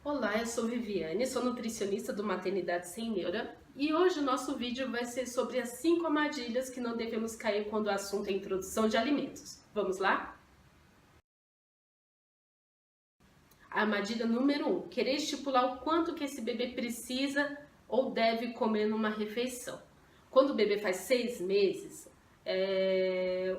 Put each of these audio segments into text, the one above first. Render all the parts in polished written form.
Olá, eu sou Viviane, sou nutricionista do Maternidade Sem Neura e hoje o nosso vídeo vai ser sobre as 5 armadilhas que não devemos cair quando o assunto é introdução de alimentos. Vamos lá? A armadilha número 1, querer estipular o quanto que esse bebê precisa ou deve comer numa refeição. Quando o bebê faz 6 meses,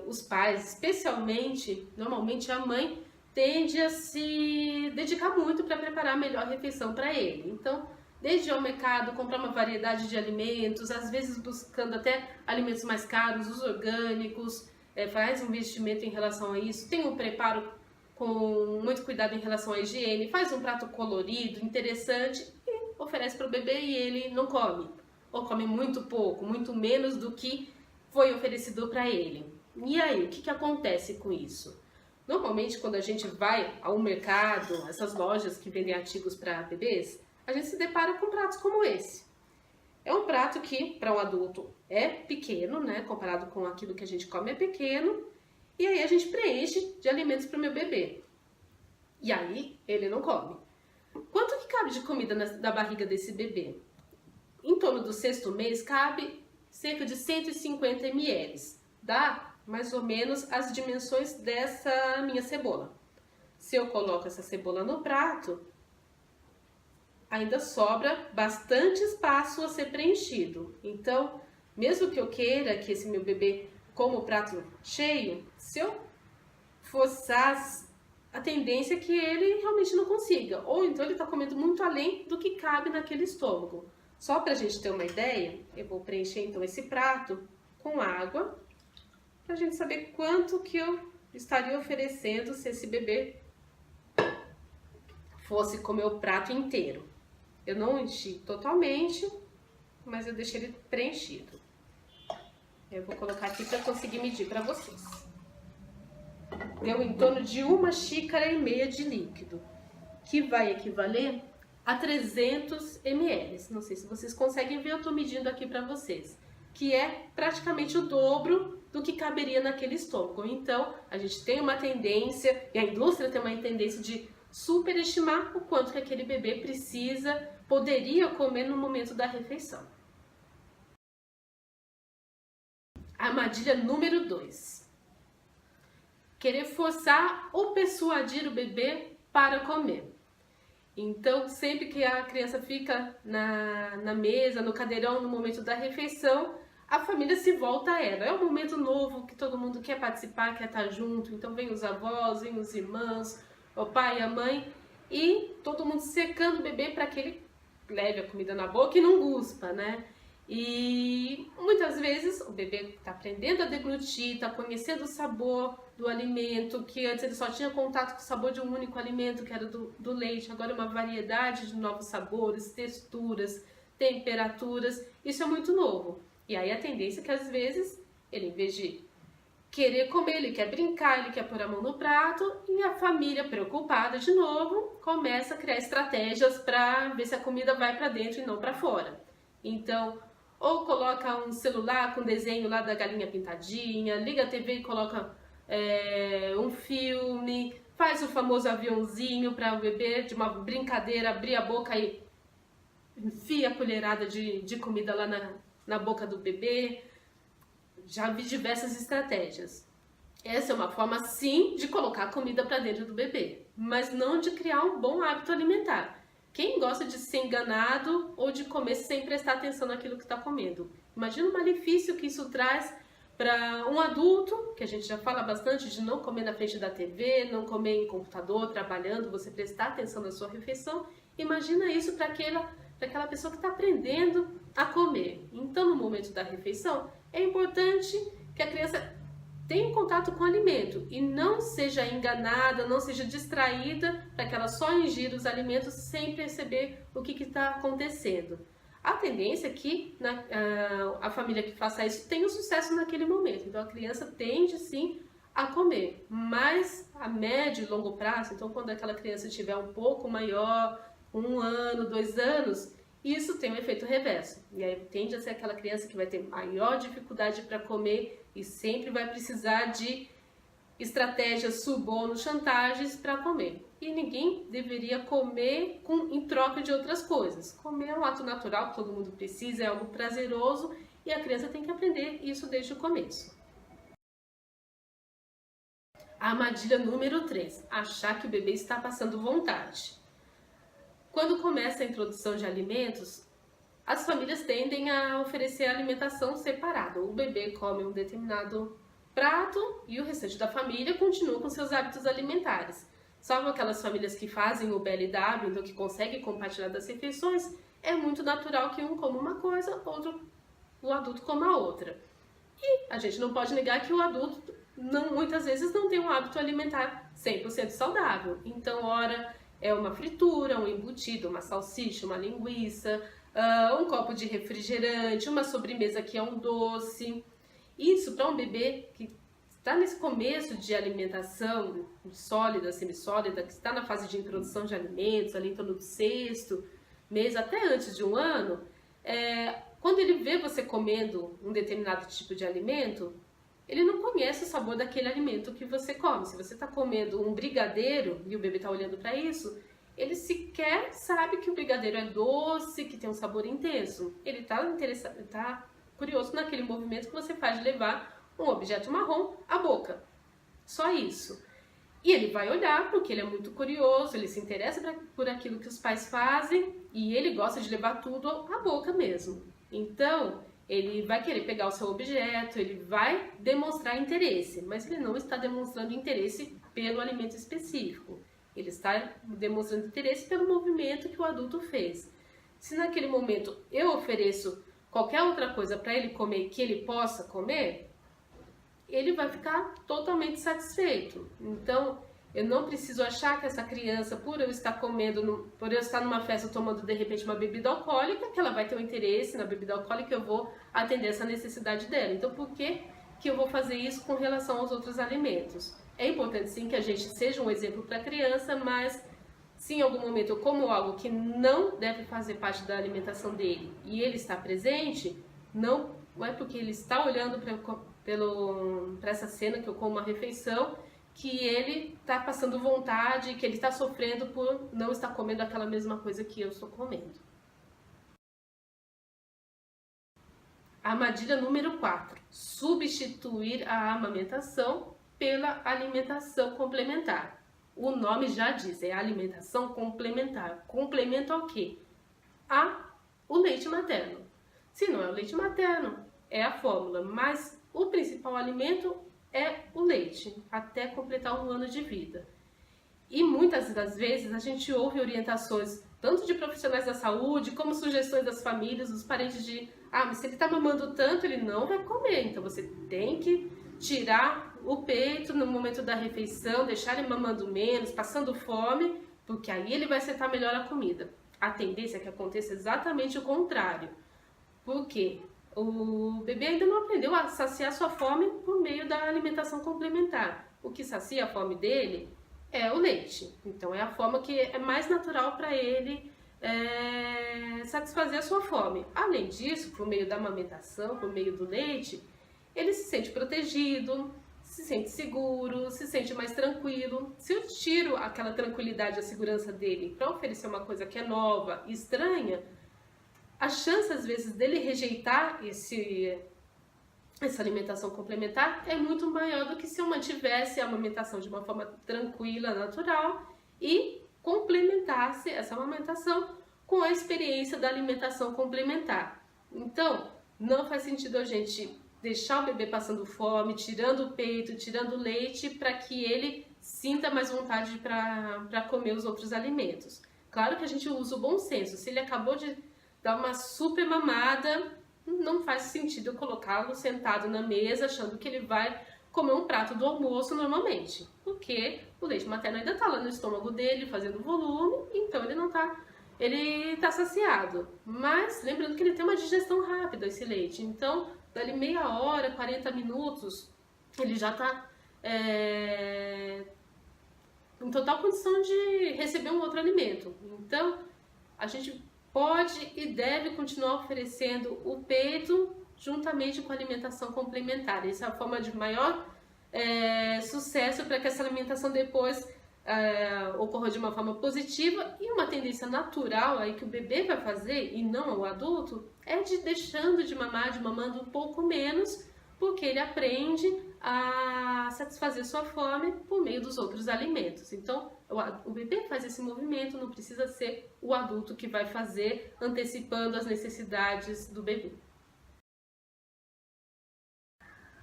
os pais, especialmente, normalmente a mãe, tende a se dedicar muito para preparar a melhor refeição para ele. Então, desde ir ao mercado, comprar uma variedade de alimentos, às vezes buscando até alimentos mais caros, os orgânicos, faz um investimento em relação a isso, tem um preparo com muito cuidado em relação à higiene, faz um prato colorido, interessante e oferece para o bebê e ele não come. Ou come muito pouco, muito menos do que foi oferecido para ele. E aí, o que acontece com isso? Normalmente, quando a gente vai ao mercado, essas lojas que vendem artigos para bebês, a gente se depara com pratos como esse. É um prato que, para um adulto, é pequeno, né? Comparado com aquilo que a gente come, é pequeno. E aí a gente preenche de alimentos para o meu bebê. E aí, ele não come. Quanto que cabe de comida na barriga desse bebê? Em torno do 6º mês, cabe cerca de 150 ml. Dá mais ou menos as dimensões dessa minha cebola. Se eu coloco essa cebola no prato, ainda sobra bastante espaço a ser preenchido. Então, mesmo que eu queira que esse meu bebê coma o prato cheio, se eu forçar, a tendência é que ele realmente não consiga. Ou então ele está comendo muito além do que cabe naquele estômago. Só para a gente ter uma ideia, eu vou preencher então esse prato com água, para a gente saber quanto que eu estaria oferecendo se esse bebê fosse comer o prato inteiro. Eu não enchi totalmente, mas eu deixei ele preenchido. Eu vou colocar aqui para conseguir medir para vocês. Deu em torno de 1,5 xícaras de líquido, que vai equivaler a 300 ml. Não sei se vocês conseguem ver, eu estou medindo aqui para vocês. Que é praticamente o dobro do que caberia naquele estômago. Então, a gente tem uma tendência, e a indústria tem uma tendência de superestimar o quanto que aquele bebê poderia comer no momento da refeição. Armadilha número 2. Querer forçar ou persuadir o bebê para comer. Então, sempre que a criança fica na mesa, no cadeirão, no momento da refeição, a família se volta a ela. É um momento novo que todo mundo quer participar, quer estar junto. Então, vem os avós, vem os irmãos, o pai, a mãe, e todo mundo secando o bebê para que ele leve a comida na boca e não guspa, né? E muitas vezes o bebê está aprendendo a deglutir, está conhecendo o sabor do alimento, que antes ele só tinha contato com o sabor de um único alimento, que era do leite, agora é uma variedade de novos sabores, texturas, temperaturas, isso é muito novo. E aí a tendência é que às vezes ele, em vez de querer comer, ele quer brincar, ele quer pôr a mão no prato, e a família, preocupada de novo, começa a criar estratégias para ver se a comida vai para dentro e não para fora. Então, ou coloca um celular com desenho lá da galinha pintadinha, liga a TV e coloca um filme, faz o famoso aviãozinho para o bebê, de uma brincadeira, abrir a boca e enfia a colherada de comida lá na boca do bebê. Já vi diversas estratégias. Essa é uma forma, sim, de colocar a comida para dentro do bebê, mas não de criar um bom hábito alimentar. Quem gosta de ser enganado ou de comer sem prestar atenção naquilo que está comendo? Imagina o malefício que isso traz para um adulto, que a gente já fala bastante de não comer na frente da TV, não comer em computador, trabalhando, você prestar atenção na sua refeição. Imagina isso para aquela pessoa que está aprendendo a comer. Então, no momento da refeição, é importante que a criança tenha contato com o alimento e não seja enganada, não seja distraída para que ela só ingira os alimentos sem perceber o que está acontecendo. A tendência é que a família que faça isso tenha um sucesso naquele momento. Então a criança tende sim a comer, mas a médio e longo prazo, então quando aquela criança estiver um pouco maior, 1 ano, 2 anos, isso tem um efeito reverso. E aí tende a ser aquela criança que vai ter maior dificuldade para comer e sempre vai precisar de estratégias, subornos, chantagens para comer. e ninguém deveria comer em troca de outras coisas. Comer é um ato natural, todo mundo precisa, é algo prazeroso e a criança tem que aprender isso desde o começo. A armadilha número 3, achar que o bebê está passando vontade. Quando começa a introdução de alimentos, as famílias tendem a oferecer alimentação separada. O bebê come um determinado prato e o restante da família continua com seus hábitos alimentares. Salvo aquelas famílias que fazem o BLW, então que conseguem compartilhar das refeições, é muito natural que um coma uma coisa, o adulto coma a outra. E a gente não pode negar que o adulto muitas vezes não tem um hábito alimentar 100% saudável. Então, ora é uma fritura, um embutido, uma salsicha, uma linguiça, um copo de refrigerante, uma sobremesa que é um doce. Isso para um bebê que está nesse começo de alimentação sólida, semissólida, que está na fase de introdução de alimentos, ali em torno do 6º mês, até antes de 1 ano, quando ele vê você comendo um determinado tipo de alimento, ele não conhece o sabor daquele alimento que você come. Se você está comendo um brigadeiro e o bebê está olhando para isso, ele sequer sabe que o brigadeiro é doce, que tem um sabor intenso. Ele está curioso naquele movimento que você faz de levar um objeto marrom à boca. Só isso. E ele vai olhar porque ele é muito curioso, ele se interessa por aquilo que os pais fazem e ele gosta de levar tudo à boca mesmo. Então, ele vai querer pegar o seu objeto, ele vai demonstrar interesse, mas ele não está demonstrando interesse pelo alimento específico. Ele está demonstrando interesse pelo movimento que o adulto fez. Se naquele momento eu ofereço qualquer outra coisa para ele comer que ele possa comer, ele vai ficar totalmente satisfeito. Então, eu não preciso achar que essa criança, por eu estar numa festa tomando de repente uma bebida alcoólica, que ela vai ter um interesse na bebida alcoólica, eu vou atender essa necessidade dela. Então, por que eu vou fazer isso com relação aos outros alimentos? É importante sim que a gente seja um exemplo para a criança, mas se em algum momento eu como algo que não deve fazer parte da alimentação dele e ele está presente, não é porque ele está olhando para essa cena que eu como uma refeição que ele está passando vontade, que ele está sofrendo por não estar comendo aquela mesma coisa que eu estou comendo. Armadilha número 4. Substituir a amamentação pela alimentação complementar. O nome já diz, é alimentação complementar. Complemento ao quê? O leite materno. Se não é o leite materno, é a fórmula, mas o principal alimento é o leite, até completar 1 ano de vida. E muitas das vezes a gente ouve orientações, tanto de profissionais da saúde, como sugestões das famílias, dos parentes de mas se ele está mamando tanto, ele não vai comer, então você tem que tirar o peito no momento da refeição, deixar ele mamando menos, passando fome, porque aí ele vai aceitar melhor a comida. A tendência é que aconteça exatamente o contrário, porque o bebê ainda não aprendeu a saciar sua fome por meio da alimentação complementar. O que sacia a fome dele é o leite. Então é a forma que é mais natural para ele satisfazer a sua fome. Além disso, por meio da amamentação, por meio do leite, ele se sente protegido, se sente seguro, se sente mais tranquilo. Se eu tiro aquela tranquilidade e a segurança dele para oferecer uma coisa que é nova e estranha, a chance, às vezes, dele rejeitar essa alimentação complementar é muito maior do que se eu mantivesse a amamentação de uma forma tranquila, natural e complementasse essa amamentação com a experiência da alimentação complementar. Então, não faz sentido a gente deixar o bebê passando fome, tirando o peito, tirando o leite, para que ele sinta mais vontade para comer os outros alimentos. Claro que a gente usa o bom senso. Se ele acabou de dar uma super mamada, não faz sentido eu colocá-lo sentado na mesa achando que ele vai comer um prato do almoço normalmente, porque o leite materno ainda está lá no estômago dele fazendo volume, então ele está saciado. Mas lembrando que ele tem uma digestão rápida, esse leite, então dali meia hora, 40 minutos, ele já está em total condição de receber um outro alimento. Então a gente pode e deve continuar oferecendo o peito juntamente com a alimentação complementar. Essa é a forma de maior sucesso para que essa alimentação depois ocorra de uma forma positiva, e uma tendência natural aí que o bebê vai fazer e não o adulto é de deixando de mamar, de mamando um pouco menos, porque ele aprende a satisfazer sua fome por meio dos outros alimentos. Então, o bebê faz esse movimento, não precisa ser o adulto que vai fazer, antecipando as necessidades do bebê.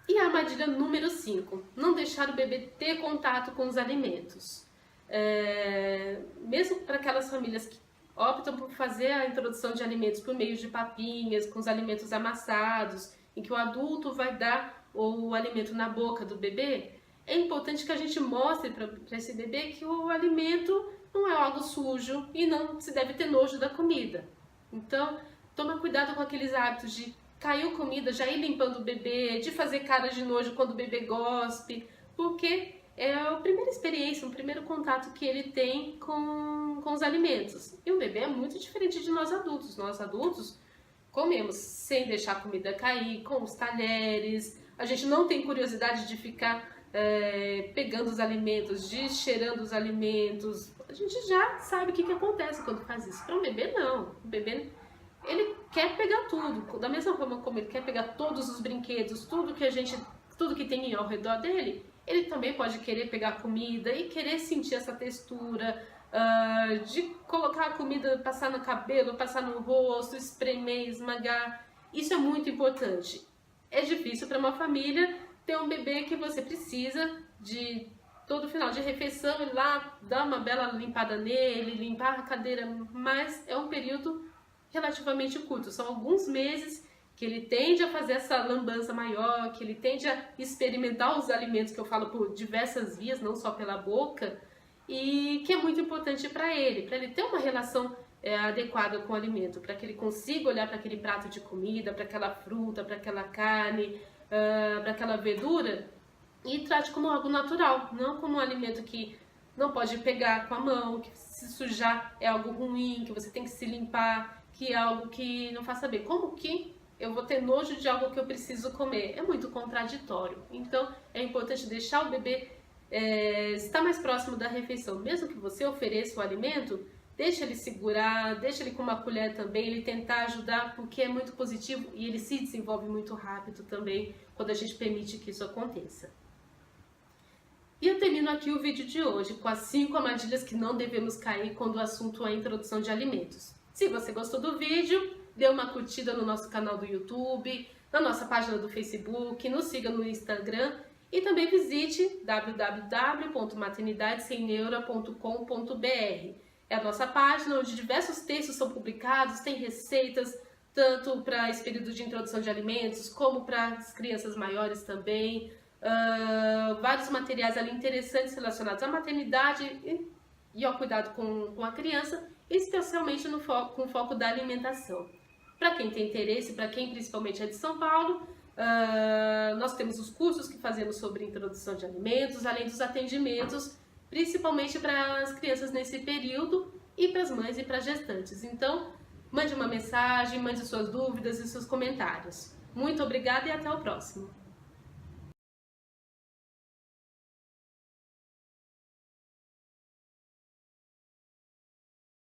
E a armadilha número 5, não deixar o bebê ter contato com os alimentos. Mesmo para aquelas famílias que optam por fazer a introdução de alimentos por meio de papinhas, com os alimentos amassados, em que o adulto vai dar o alimento na boca do bebê, é importante que a gente mostre para esse bebê que o alimento não é algo sujo e não se deve ter nojo da comida. Então, toma cuidado com aqueles hábitos de caiu comida, já ir limpando o bebê, de fazer cara de nojo quando o bebê gospe, porque é a primeira experiência, o primeiro contato que ele tem com os alimentos. E o bebê é muito diferente de nós adultos. Nós adultos comemos sem deixar a comida cair, com os talheres, a gente não tem curiosidade de ficar pegando os alimentos, de cheirando os alimentos. A gente já sabe o que acontece quando faz isso. Para um bebê, não. O bebê, ele quer pegar tudo. Da mesma forma como ele quer pegar todos os brinquedos, tudo que tem ao redor dele, ele também pode querer pegar comida e querer sentir essa textura, de colocar a comida, passar no cabelo, passar no rosto, espremer, esmagar. Isso é muito importante. É difícil para uma família ter um bebê que você precisa de todo final de refeição ir lá dar uma bela limpada nele, limpar a cadeira, mas é um período relativamente curto, são alguns meses que ele tende a fazer essa lambança maior, que ele tende a experimentar os alimentos, que eu falo por diversas vias, não só pela boca, e que é muito importante para ele ter uma relação adequada com o alimento, para que ele consiga olhar para aquele prato de comida, para aquela fruta, para aquela carne, para aquela verdura, e trate como algo natural, não como um alimento que não pode pegar com a mão, que se sujar é algo ruim, que você tem que se limpar, que é algo que não faça bem. Como que eu vou ter nojo de algo que eu preciso comer? É muito contraditório. Então, é importante deixar o bebê estar mais próximo da refeição. Mesmo que você ofereça o alimento, deixa ele segurar, deixa ele com uma colher também, ele tentar ajudar, porque é muito positivo e ele se desenvolve muito rápido também quando a gente permite que isso aconteça. E eu termino aqui o vídeo de hoje com as 5 armadilhas que não devemos cair quando o assunto é a introdução de alimentos. Se você gostou do vídeo, dê uma curtida no nosso canal do YouTube, na nossa página do Facebook, nos siga no Instagram e também visite www.maternidadessemneura.com.br. É a nossa página onde diversos textos são publicados, tem receitas, tanto para esse período de introdução de alimentos, como para as crianças maiores também. Vários materiais ali interessantes relacionados à maternidade e ao cuidado com a criança, especialmente com foco da alimentação. Para quem tem interesse, para quem principalmente é de São Paulo, nós temos os cursos que fazemos sobre introdução de alimentos, além dos atendimentos, principalmente para as crianças nesse período e para as mães e para as gestantes. Então, mande uma mensagem, mande suas dúvidas e seus comentários. Muito obrigada e até o próximo!